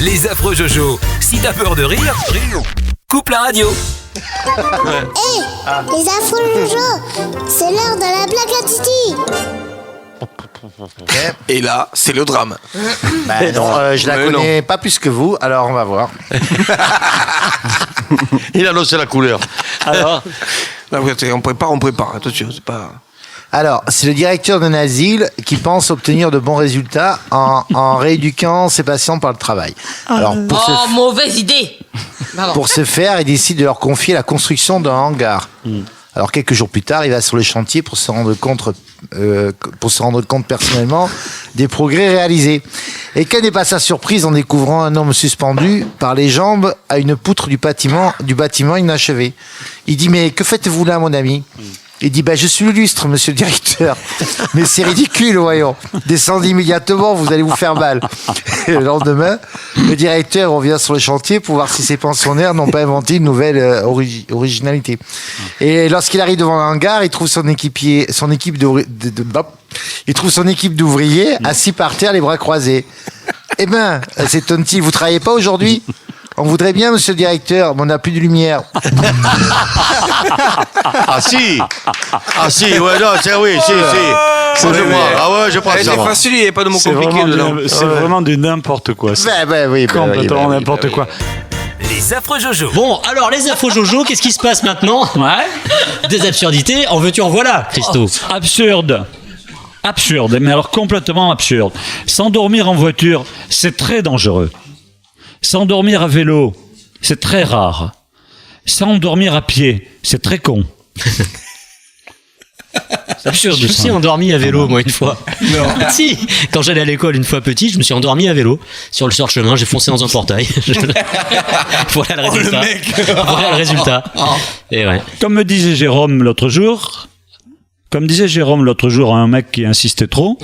Les affreux Jojo. Si t'as peur de rire, coupe la radio. Les affreux Jojo, c'est l'heure de la blague à Titi. Et là, c'est le drame. Non, je la connais pas plus que vous, alors on va voir. Il a annoncé la couleur. Alors, On prépare, attention, c'est pas... Alors, c'est le directeur d'un asile qui pense obtenir de bons résultats en rééduquant ses patients par le travail. Alors, mauvaise idée. pour ce faire, il décide de leur confier la construction d'un hangar. Alors, quelques jours plus tard, il va sur le chantier pour se rendre compte personnellement des progrès réalisés. Et quelle n'est pas sa surprise en découvrant un homme suspendu par les jambes à une poutre du bâtiment inachevé. Il dit: mais que faites-vous là, mon ami? Il dit: je suis le lustre, monsieur le directeur. Mais c'est ridicule, voyons. Descendez immédiatement, vous allez vous faire mal. Et le lendemain, le directeur revient sur le chantier pour voir si ses pensionnaires n'ont pas inventé une nouvelle originalité. Et lorsqu'il arrive devant le hangar, il trouve son équipe d'ouvriers assis par terre, les bras croisés. Eh ben, s'étonne-t-il, vous travaillez pas aujourd'hui? On voudrait bien, monsieur le directeur, mais on n'a plus de lumière. ah si, ouais, non, c'est oui, si. Je prends C'est ça. facile, il n'y a pas de mots compliqués dedans. C'est vraiment du n'importe quoi. Complètement n'importe quoi. Les affreux Jojo. Bon, alors les affreux Jojo, qu'est-ce qui se passe maintenant? Ouais. Des absurdités, en veux-tu en voilà, Christo. Absurde, mais alors complètement absurde. S'endormir en voiture, c'est très dangereux. S'endormir à vélo, c'est très rare. S'endormir à pied, c'est très con. C'est absurde. Je me suis endormi à vélo, moi, une fois. Non. Si, quand j'allais à l'école une fois petit, je me suis endormi à vélo. Sur le sort-chemin, j'ai foncé dans un portail. Voilà le résultat. Voilà le résultat. Et ouais. Comme me disait Jérôme l'autre jour à un mec qui insistait trop,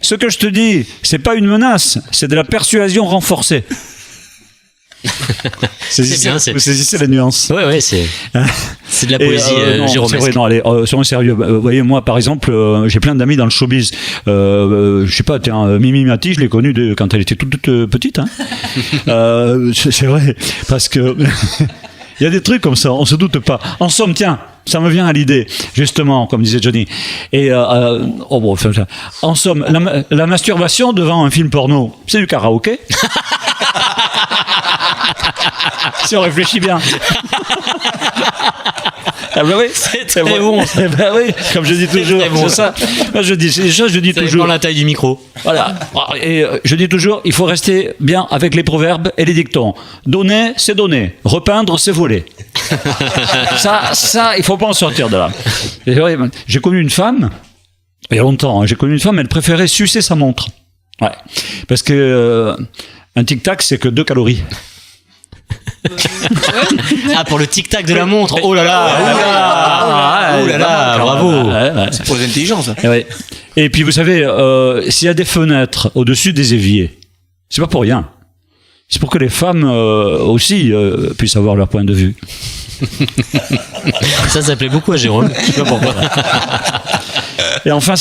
ce que je te dis, c'est pas une menace, c'est de la persuasion renforcée. Vous saisissez la nuance. Ouais, c'est de la poésie Jérôme. C'est vrai, non, allez, soyons sérieux. Vous voyez, moi, par exemple, j'ai plein d'amis dans le showbiz. Je sais pas, Mimi Mati, je l'ai connue quand elle était toute petite. Hein. C'est vrai, parce que il y a des trucs comme ça, on se doute pas. En somme, tiens, ça me vient à l'idée, justement, comme disait Johnny. Et en somme, la masturbation devant un film porno, c'est du karaoké. Si on réfléchit bien. Ah bah oui, c'est très bon. Bah oui, comme je dis toujours, bon. c'est ça. Moi je dis toujours. Dans la taille du micro. Voilà. Et je dis toujours, il faut rester bien avec les proverbes et les dictons. Donner, c'est donner. Repeindre, c'est voler. ça, il faut pas en sortir de là. Et ouais, j'ai connu une femme, il y a longtemps, elle préférait sucer sa montre. Ouais. Parce que un tic-tac, c'est que 2 calories. Pour le tic-tac de la montre. Oh là là, bravo. C'est pour l'intelligence. Ouais. Et puis vous savez, s'il y a des fenêtres au-dessus des éviers, c'est pas pour rien. C'est pour que les femmes aussi puissent avoir leur point de vue. Ça plaît beaucoup à Jérôme. Je sais pas pourquoi. Et enfin,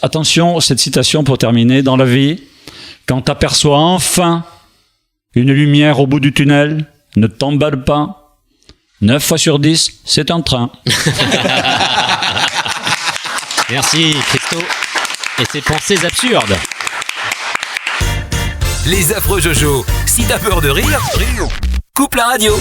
attention, cette citation pour terminer. Dans la vie, quand t'aperçois enfin une lumière au bout du tunnel, ne t'emballe pas. 9 fois sur 10, c'est un train. Merci, Christo. Et ses pensées absurdes. Les affreux Jojo. Si t'as peur de rire, coupe la radio.